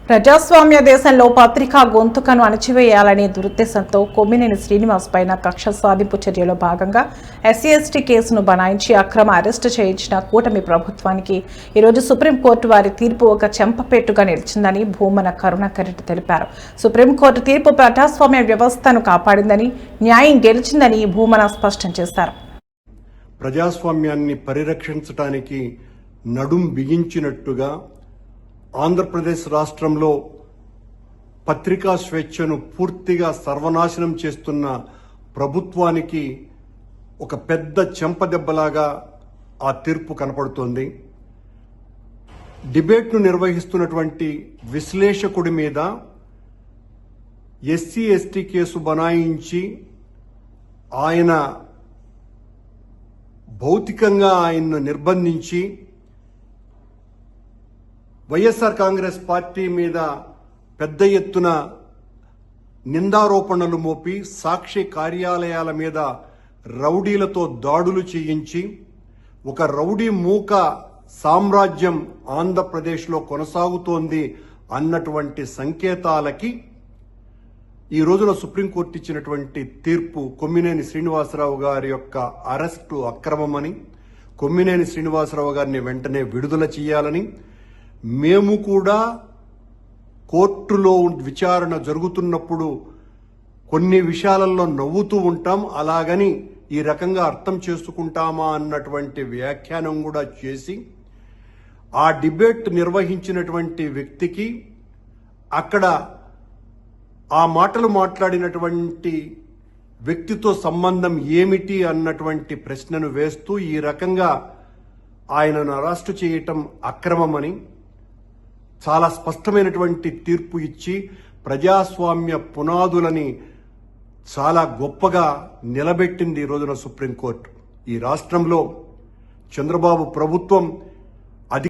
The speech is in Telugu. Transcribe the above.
ప్రజాస్వామ్య దేశంలో పత్రికా గొంతుకను అణచివేయాలనే దురుద్దేశంతో కొమ్మినేని శ్రీనివాస్ పైన కక్ష సాధింపు చర్యలో భాగంగా ఎస్సీ/ఎస్టీ కేసును బనాయించి అక్రమ అరెస్టు చేయించిన కూటమి ప్రభుత్వానికి ఈరోజు సుప్రీంకోర్టు వారి తీర్పు ఒక చెంపపెట్టుగా నిలిచిందని భూమన కరుణాకర్ రెడ్డి తెలిపారు. సుప్రీంకోర్టు తీర్పు ప్రజాస్వామ్య వ్యవస్థను కాపాడిందని, న్యాయం గెలిచిందని భూమన స్పష్టం చేశారు. ప్రజాస్వామ్యాన్ని పరిరక్షించడానికి నడుం బిగించినట్టుగా ఆంధ్రప్రదేశ్ రాష్ట్రంలో పత్రికా స్వేచ్ఛను పూర్తిగా సర్వనాశనం చేస్తున్న ప్రభుత్వానికి ఒక పెద్ద చెంపదెబ్బలాగా ఆ తీర్పు కనపడుతోంది. డిబేట్ను నిర్వహిస్తున్నటువంటి విశ్లేషకుడి మీద ఎస్సీ/ఎస్టీ కేసు బనాయించి ఆయన భౌతికంగా ఆయన్ను నిర్బంధించి వైఎస్ఆర్ కాంగ్రెస్ పార్టీ మీద పెద్ద ఎత్తున నిందారోపణలు మోపి సాక్షి కార్యాలయాల మీద రౌడీలతో దాడులు చేయించి ఒక రౌడీ మూక సామ్రాజ్యం ఆంధ్రప్రదేశ్లో కొనసాగుతోంది అన్నటువంటి సంకేతాలకి ఈ రోజున సుప్రీంకోర్టు ఇచ్చినటువంటి తీర్పు కొమ్మినేని శ్రీనివాసరావు గారి యొక్క అరెస్టు అక్రమమని, కొమ్మినేని శ్రీనివాసరావు గారిని వెంటనే విడుదల చేయాలని, మేము కూడా కోర్టులో విచారణ జరుగుతున్నప్పుడు కొన్ని విషయాలలో నవ్వుతూ ఉంటాం, అలాగని ఈ రకంగా అర్థం చేసుకుంటామా అన్నటువంటి వ్యాఖ్యానం కూడా చేసి ఆ డిబేట్ నిర్వహించినటువంటి వ్యక్తికి అక్కడ ఆ మాటలు మాట్లాడినటువంటి వ్యక్తితో సంబంధం ఏమిటి అన్నటువంటి ప్రశ్నను వేస్తూ ఈ రకంగా ఆయనను అరెస్టు చేయటం అక్రమమని చాలా స్పష్టమైనటువంటి తీర్పు ఇచ్చి ప్రజాస్వామ్య పునాదులని చాలా గొప్పగా నిలబెట్టింది ఈ రోజున సుప్రీంకోర్టు. ఈ రాష్ట్రంలో చంద్రబాబు ప్రభుత్వం